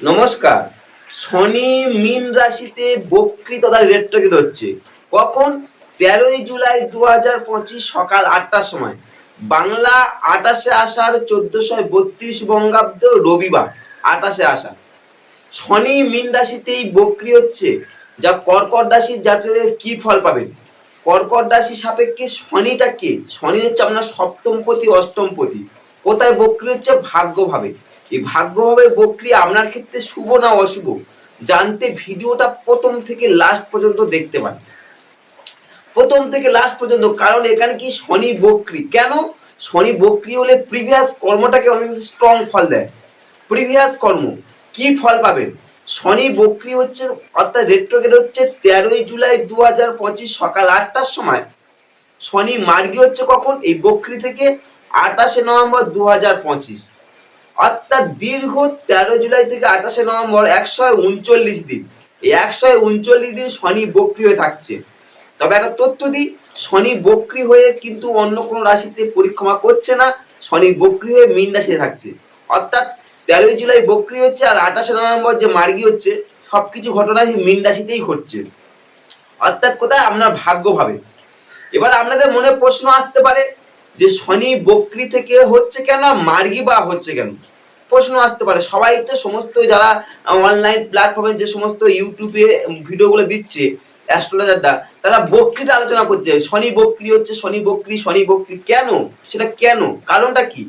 নমস্কার। শনি মীন রাশিতে বক্রি তথা রেট্রোগেট হচ্ছে কখন? 13ই জুলাই 2025 সকাল 8টার সময়। বাংলা 28শে আষাঢ় 1432 বঙ্গাব্দ রবিবার 28শে আষাঢ়। শনি মীন রাশিতেই বক্রি হচ্ছে, যা কর্কট রাশির জাতকদের কি ফল পাবেন। কর্কট রাশি সাপেক্ষে শনিটা কে? শনি হচ্ছে আপনার সপ্তমপতি অষ্টমপতি। কোথায় বক্রি হচ্ছে? ভাগ্যভাবে। এই ভাগ্যভাবে বক্রি আপনার ক্ষেত্রে শুভ না অশুভ জানতে ভিডিওটা প্রথম থেকে লাস্ট পর্যন্ত দেখতে পান। প্রথম থেকে লাস্ট পর্যন্ত, কারণ এখানে কি শনি বক্রি কেন? শনি বক্রি হলে প্রিভিয়াস কর্মটাকে অনেক স্ট্রং ফল দেয়। প্রিভিয়াস কর্ম কি ফল পাবেন? শনি বক্রি হচ্ছে অর্থাৎ রেট্রোগেট হচ্ছে 13ই জুলাই 2025 সকাল 8টার সময়। শনি মার্গী হচ্ছে কখন? এই বক্রি থেকে 28শে নভেম্বর 2025, অর্থাৎ দীর্ঘ 13 জুলাই থেকে 28শে নভেম্বর 139 দিন। এই 139 দিন শনি বক্রি হয়ে থাকছে। তবে একটা তথ্য দিই, শনি বক্রি হয়ে কিন্তু অন্য কোনো রাশিতে পরিক্রমা করছে না, শনি বক্রি হয়ে মীন রাশিতে থাকছে। অর্থাৎ 13ই জুলাই বক্রি হচ্ছে আর 28শে নভেম্বর যে মার্গী হচ্ছে, সবকিছু ঘটনা মীন রাশিতেই ঘটছে। অর্থাৎ কোথায়? আপনার ভাগ্যভাবে। এবার আপনাদের মনে প্রশ্ন আসতে পারে যে শনি বক্রি থেকে হচ্ছে কেন, মার্গী বা হচ্ছে কেন? প্রশ্ন আসতে পারে। সবাই তো সমস্ত যারা অনলাইন প্ল্যাটফর্মে যে সমস্ত ইউটিউবে ভিডিওগুলো দিচ্ছে অ্যাস্ট্রোলজাররা, তারা বক্রিটা আলোচনা করছে। শনি বক্রি হচ্ছে, শনি বক্রি, শনি বক্রি কেন? সেটা কেন? কারণটা কি?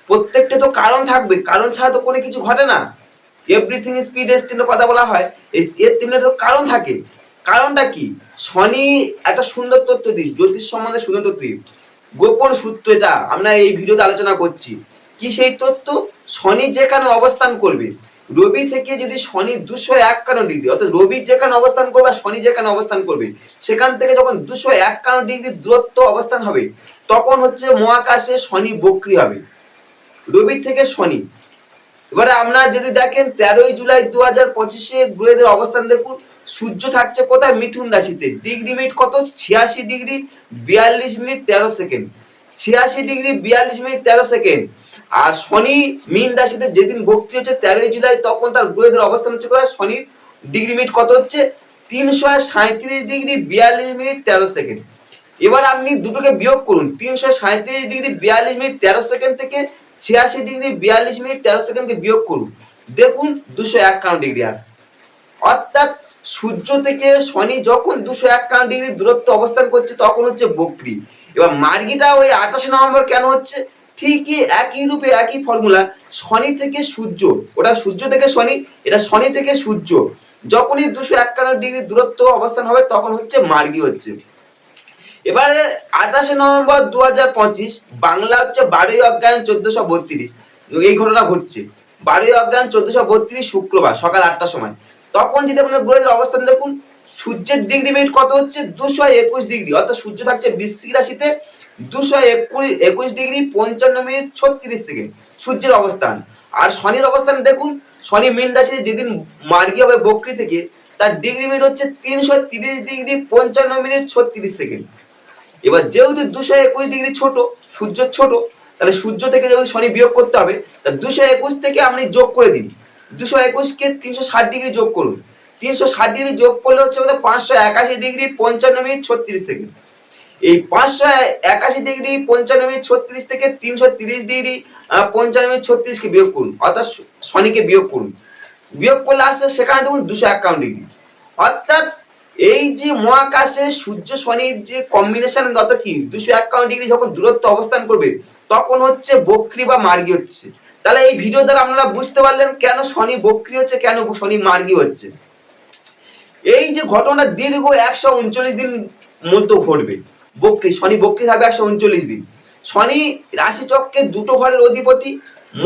প্রত্যেকটা তো কারণ থাকবে, কারণ ছাড়া তো কোনো কিছু ঘটে না। এভরিথিং ইজ প্রিডেস্টিনড কথা বলা হয়, এর তেমনি তো কারণ থাকে। কারণটা কি? শনি একটা সুন্দর তথ্য দিই, জ্যোতিষ সম্বন্ধে সুন্দর তথ্য দিই, গোপন সূত্র, এটা আমরা এই ভিডিওতে আলোচনা করছি। কি সেই তথ্য? শনি যেখানে অবস্থান করবে, রবি থেকে যদি শনি 251 ডিগ্রি, অর্থাৎ রবি যেখানে অবস্থান করবে আর শনি যেখানে অবস্থান করবে, সেখান থেকে যখন 251 ডিগ্রি দূরত্ব অবস্থান হবে, তখন হচ্ছে মহাকাশে শনি বক্রি হবে, রবি থেকে শনি। এবারে আপনারা যদি দেখেন 13ই জুলাই 2025 গ্রহদের অবস্থান দেখুন। সূর্য থাকছে কোথায়? মিথুন রাশিতে। ডিগ্রি মিনিট কত? 86 degree 42 minute 13 second. 86 degree 42 minute 13 second. আর শনি মীন রাশিতে যেদিন বক্রি হচ্ছে 13ই জুলাই, তখন তার গ্রহদের অবস্থান হচ্ছে কোথায়? শনির ডিগ্রি মিনিট কত হচ্ছে? 337 ডিগ্রি 42 মিনিট 13 সেকেন্ড। এবার আপনি দুটোকে বিয়োগ করুন। 337 ডিগ্রি 42 মিনিট 13 সেকেন্ড থেকে 86 ডিগ্রি 42 মিনিট 13 সেকেন্ডকে বিয়োগ করুন, দেখুন 251 ডিগ্রি আসছে। অর্থাৎ সূর্য থেকে শনি যখন 251 ডিগ্রি দূরত্ব অবস্থান করছে, তখন হচ্ছে বক্রি। এবার মার্গীটা ওই 28শে নভেম্বর কেন হচ্ছে? ঠিকই একই রূপে একই ফর্মুলা। শনি থেকে সূর্য, ওটা সূর্য থেকে শনি, এটা শনি থেকে সূর্য, যখনই 251 ডিগ্রি দূরত্ব অবস্থান হবে, তখন হচ্ছে মার্গী হচ্ছে। এবারে 28শে নভেম্বর 2025, বাংলা হচ্ছে 12ই অগ্রহায়ণ 1432, এই ঘটনা ঘটছে। 12ই অগ্রহায়ণ 1432 শুক্রবার সকাল 8টার সময়। তখন যদি আপনার গ্রহের অবস্থান দেখুন, সূর্যের ডিগ্রি মিনিট কত হচ্ছে? 221 ডিগ্রি, অর্থাৎ সূর্য থাকছে বৃশ্চিক রাশিতে। 221 ডিগ্রি 55 মিনিট 36 সেকেন্ড সূর্যের অবস্থান। আর শনির অবস্থান দেখুন, শনি মীন রাশিতে যেদিন মার্গী হবে বক্রি থেকে, তার ডিগ্রি মিনিট হচ্ছে 330 ডিগ্রি 55 মিনিট 36 সেকেন্ড। এবার যেহেতু 221 ডিগ্রি ছোট, সূর্য ছোট, তাহলে সূর্য থেকে যেহেতু শনি বিয়োগ করতে হবে, তা 221 থেকে আপনি যোগ করে দিন। 221কে 360 ডিগ্রি যোগ করুন। 360 ডিগ্রি যোগ করলে হচ্ছে 581 ডিগ্রি 55 মিনিট 36 সেকেন্ড। এই 581 ডিগ্রি 55 মিনিট 36 থেকে 330 ডিগ্রি 55 মিনিট 36কে বিয়োগ করুন, অর্থাৎ শনিকে বিয়োগ করুন। বিয়োগ করলে আসছে সেখানে দেখুন 251 ডিগ্রি। অর্থাৎ এই যে মহাকাশে সূর্য শনির যে কম্বিনেশন, অর্থাৎ কি 251 ডিগ্রি যখন দূরত্ব অবস্থান করবে, তখন হচ্ছে বক্রি বা মার্গী হচ্ছে। তাহলে এই ভিডিও দ্বারা আপনারা বুঝতে পারলেন কেন শনি বক্রি হচ্ছে, কেন শনি মার্গী হচ্ছে। এই যে ঘটনা দীর্ঘ 139 দিন মধ্যে ঘটবে। বক্রি, শনি বক্রি থাকবে 139 দিন। শনি রাশিচক্রে দুটো ঘরের অধিপতি,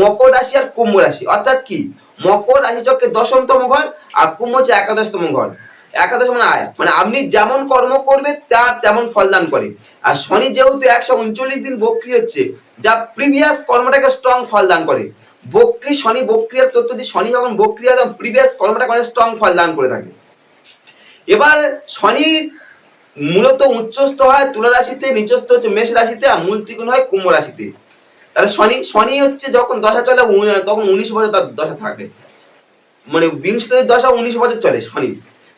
মকর রাশি আর কুম্ভ রাশি। অর্থাৎ কি, মকর রাশিচক্রে 10তম ঘর আর কুম্ভ হচ্ছে 11তম ঘর। একাদশ মানে আয়, মানে আপনি যেমন কর্ম করবে তার তেমন ফলদান করে। আর শনি যেহেতু 139 দিন বক্রি হচ্ছে, যা প্রিভিয়াস কর্মটাকে স্ট্রং ফলদান করে। বক্রি শনি বক্রিয়ার তথ্য দিয়ে শনি যখন বক্রি হয়, তখন প্রিভিয়াস কর্মটাকে স্ট্রং ফলদান করে থাকে। এবার শনি মূলত উচ্চস্থ হয় তুলা রাশিতে, নিচস্থ হচ্ছে মেষ রাশিতে, আর মূল ত্রিকোণ হয় কুম্ভ রাশিতে। তাহলে শনি হচ্ছে যখন দশা চলে, তখন 19 বছর তার দশা থাকে। মানে বিংশতির দশা 19 বছর চলে শনি।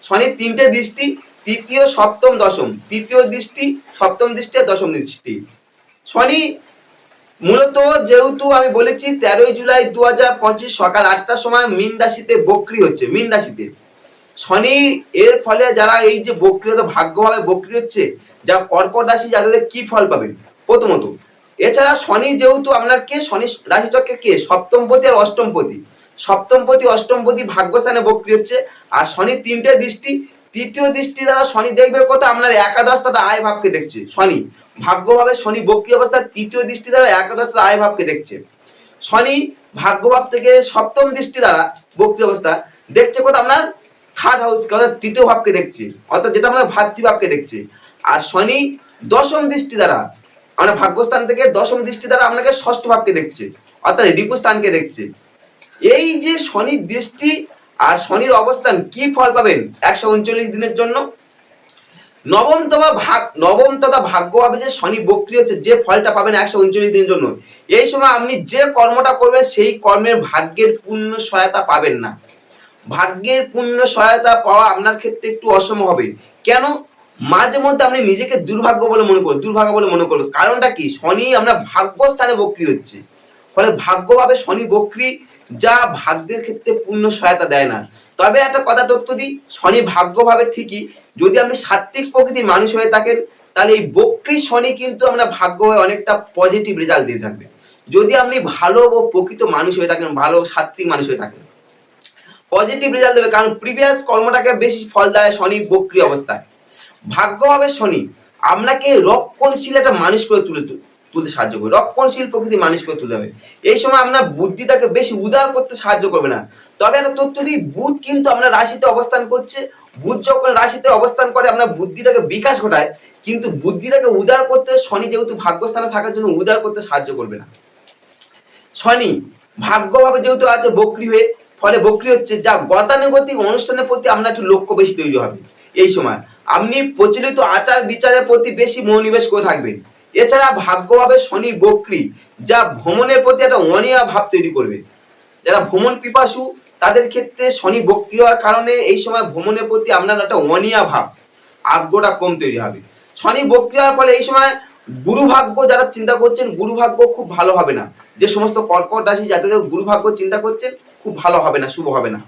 শনির 3টে দৃষ্টি, তৃতীয় সপ্তম দশম, তৃতীয় দৃষ্টি সপ্তম দৃষ্টি আর দশম দৃষ্টি। শনি মূলত যেহেতু আমি বলেছি 13 জুলাই 2025 সকাল 8টার সময় মীন রাশিতে বক্রি হচ্ছে, মীন রাশিতে শনি। এর ফলে যারা এই যে বক্রিয়তা ভাগ্যভাবে বক্রি হচ্ছে, যা কর্কট রাশি যাদের কি ফল পাবেন প্রথমত। এছাড়া শনি যেহেতু আপনার কে, শনি রাশিচক্রে কে সপ্তমপতি আর অষ্টমপতি, সপ্তমপতি অষ্টমপতি ভাগ্যস্থানে বক্রি হচ্ছে। আর শনি 3টে দৃষ্টি, তৃতীয় দৃষ্টি দ্বারা শনি দেখবে কত আপনার একাদশ তথা আয় ভাবকে দেখছে। শনি ভাগ্যভাবে শনি বক্রি অবস্থায় তৃতীয় দৃষ্টি দ্বারা একাদশ তথা আয় ভাবকে দেখছে। শনি ভাগ্যভাব থেকে সপ্তম দৃষ্টি দ্বারা বক্রি অবস্থা দেখছে কত আপনার থার্ড হাউসকে, অর্থাৎ তৃতীয় ভাবকে দেখছে, অর্থাৎ যেটা আমরা ভাতৃভাবকে দেখছে। আর শনি দশম দৃষ্টি দ্বারা আমরা ভাগ্যস্থান থেকে দশম দৃষ্টি দ্বারা আপনাকে ষষ্ঠ ভাবকে দেখছে, অর্থাৎ রিপু স্থানকে দেখছে। এই যে শনির দৃষ্টি আর শনির অবস্থান কি ফল পাবেন 139 দিনের জন্য। নবম তথা ভাগ্যভাবে যে শনি বক্রি হচ্ছে, যে ফলটা পাবেন 139 দিনের জন্য, এই সময় আপনি যে কর্মটা করবেন সেই কর্মের ভাগ্যের পূর্ণ সহায়তা পাবেন না। ভাগ্যের পূর্ণ সহায়তা পাওয়া আপনার ক্ষেত্রে একটু অসম্ভব হবে। কেন? মাঝে মধ্যে আপনি নিজেকে দুর্ভাগ্য বলে মনে করবেন, দুর্ভাগ্য বলে মনে করবেন। কারণটা কি? শনি আমরা ভাগ্যস্থানে বক্রি হচ্ছে, ফলে ভাগ্যভাবে শনি বক্রি, যা ভাগ্যের ক্ষেত্রে পূর্ণ সহায়তা দেয় না। তবে একটা কথা তথ্য দিই, শনি ভাগ্যভাবে ঠিকই, যদি আপনি সাত্ত্বিক প্রকৃতির মানুষ হয়ে থাকেন তাহলে এই বক্রি শনি কিন্তু আমরা ভাগ্যভাবে অনেকটা পজিটিভ রেজাল্ট দিয়ে থাকবে। যদি আপনি ভালো ও প্রকৃত মানুষ হয়ে থাকেন, ভালো সাত্ত্বিক মানুষ হয়ে থাকেন, পজিটিভ রেজাল্ট দেবে। কারণ প্রিভিয়াস কর্মটাকে বেশি ফল দেয় শনি বক্রি অবস্থায়। ভাগ্যভাবে শনি আপনাকে রক্ষণশীল একটা মানুষ করে তুলতে সাহায্য করবে, রক্ষণশীল প্রকৃতির মানুষ করে তুলতে হবে। এই সময় আপনার বুদ্ধিটাকে বেশি উদার করতে সাহায্য করবে না। তবে একটা তথ্য দিই, বুধ কিন্তু আপনার রাশিতে অবস্থান করছে। বুধ যখন রাশিতে অবস্থান করে আপনার বুদ্ধিটাকে বিকাশ ঘটায়, কিন্তু বুদ্ধিটাকে উদার করতে শনি যেহেতু ভাগ্যস্থানে থাকার জন্য উদার করতে সাহায্য করবে না। শনি ভাগ্যভাবে যেহেতু আছে বক্রি হয়ে, ফলে বক্রি হচ্ছে, যা গতানুগতিক অনুষ্ঠানের প্রতি আপনার একটু লক্ষ্য বেশি তৈরি হবে। এই সময় আপনি প্রচলিত আচার বিচারের প্রতি বেশি মনোনিবেশ করে থাকবেন। এছাড়া ভাগ্যভাবে শনি বক্রি, যা ভ্রমণের প্রতি একটা অনীহা ভাব তৈরি করবে। যারা ভ্রমণ পিপাসু তাদের ক্ষেত্রে শনি বক্রি হওয়ার কারণে এই সময় ভ্রমণের প্রতি আপনার একটা অনীহা ভাব, আগ্রহটা কম তৈরি হবে। শনি বক্রি হওয়ার ফলে এই সময় গুরু ভাগ্য যারা চিন্তা করছেন, গুরু ভাগ্য খুব ভালো হবে না। যে সমস্ত কর্কট রাশি যাদের গুরু ভাগ্য চিন্তা করছেন, খুব ভালো হবে না, শুভ হবে না।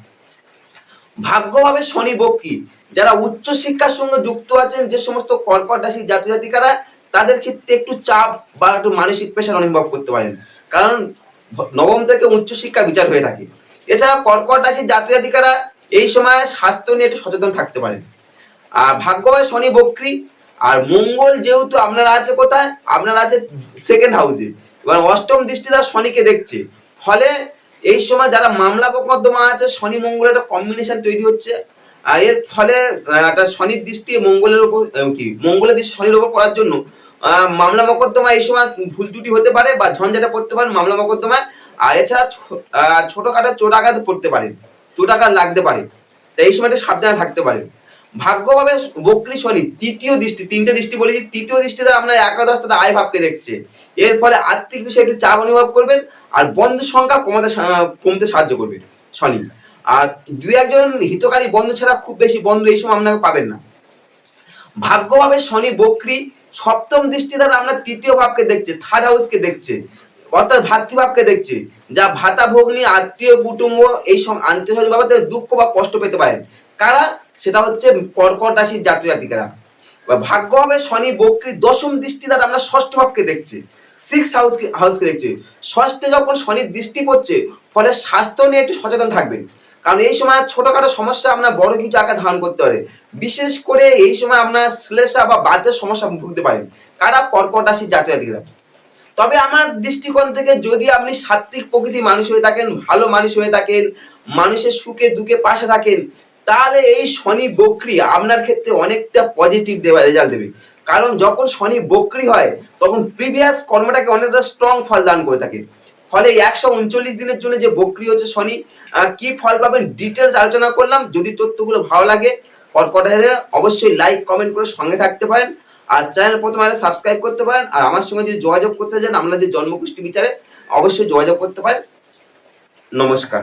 ভাগ্যভাবে শনি বক্রি যারা উচ্চ শিক্ষার সঙ্গে যুক্ত আছেন, যে সমস্ত কর্কট রাশি জাতি জাতিকারা, তাদের ক্ষেত্রে একটু চাপ বা একটু মানসিক প্রেশার অনুভব করতে পারেন, কারণ নবম থেকে উচ্চ শিক্ষা বিচার হয়ে থাকে। এছাড়া কর্কট রাশি জাতি জাতিকারা এই সময় স্বাস্থ্য নিয়ে একটু সচেতন থাকতে পারেন। আর ভাগ্যভাবে শনি বক্রি, আর মঙ্গল যেহেতু আপনারা আছে কোথায়, আপনারা আছে সেকেন্ড হাউসে, এবার অষ্টম দৃষ্টি তার শনিকে দেখছে। ফলে এই সময় যারা মামলা মোকদ্দমা আছে, শনি মঙ্গলের একটা কম্বিনেশন তৈরি হচ্ছে। আর এর ফলে একটা শনির দৃষ্টি মঙ্গলের উপর, কি মঙ্গলের দৃষ্টি শনির উপর পড়ার জন্য মামলা মোকদ্দমা এই সময় ভুল ত্রুটি হতে পারে বা ঝঞ্ঝাটে পড়তে পারেন মামলা মোকদ্দমায়। আর এছাড়া ছোটখাটো চোট আঘাত পড়তে পারে, চোট আঘাত লাগতে পারে, তাই এই সময়টা সাবধানে থাকতে পারে। ভাগ্যভাবে বক্রি শনি তৃতীয় দৃষ্টি, 3টে দৃষ্টি বলেছি, তৃতীয় দৃষ্টি দ্বারা আপনার একাদশ তথা আয় ভাবকে দেখছে। এর ফলে আর্থিক বিষয়ে একটু চাপ অনুভব করবেন, আর বন্ধুর সংখ্যা কমতে সাহায্য করবে শনি। আর 2-1জন হিতকারী বন্ধু ছাড়া খুব বেশি বন্ধু এই সময় আপনাকে পাবেন না। ভাগ্যভাবে শনি বক্রি সপ্তম দৃষ্টি দ্বারা আপনার তৃতীয় ভাবকে দেখছে, থার্ড হাউসকে দেখছে, অর্থাৎ ভাতৃভাবকে দেখছে, যা ভাতা ভগ্নী আত্মীয় কুটুম্ব এই সব আত্মীয় স্বজন বাবাতে দুঃখ বা কষ্ট পেতে পারেন। কারা? সেটা হচ্ছে কর্কট রাশির জাতক জাতিকারা। ভাগ্যভাবে শনি বক্রি দশম দৃষ্টি দ্বারা আমরা ষষ্ঠ ভাবকে দেখছে, সিক্স হাউসকে দেখছে। ষষ্ঠে যখন শনির দৃষ্টি পড়ছে, ফলে স্বাস্থ্য নিয়ে একটু সচেতন থাকবেন, কারণ এই সময় ছোটখাটো সমস্যা আপনার বড় কিছু আকার ধারণ করতে পারে। বিশেষ করে এই সময় আপনার শ্লেষা বা বাতের সমস্যা ভুগতে পারেন। কারা? কর্কট রাশির জাতক জাতিকারা। তবে আমার দৃষ্টিকোণ থেকে যদি আপনি সাত্ত্বিক প্রকৃতির মানুষ হয়ে থাকেন, ভালো মানুষ হয়ে থাকেন, মানুষের সুখে দুঃখে পাশে থাকেন, তাহলে এই শনি বক্রি আপনার ক্ষেত্রে অনেকটা পজিটিভ রেজাল্ট দেবে। কারণ যখন শনি বক্রি হয় তখন প্রিভিয়াস কর্মটাকে অনেকটা স্ট্রং ফল দান করে থাকে। ফলে 139 দিনের জন্য যে বক্রি হচ্ছে শনি, কি ফল পাবেন ডিটেলস আলোচনা করলাম। যদি তথ্যগুলো ভালো লাগে অবশ্যই লাইক কমেন্ট করে সঙ্গে থাকতে পারেন, আর চ্যানেল প্রথমে সাবস্ক্রাইব করতে পারেন। আর আমার সঙ্গে যদি যোগাযোগ করতে চান, আমরা যে জন্মকুষ্টি বিচারে অবশ্যই যোগাযোগ করতে পারেন। নমস্কার।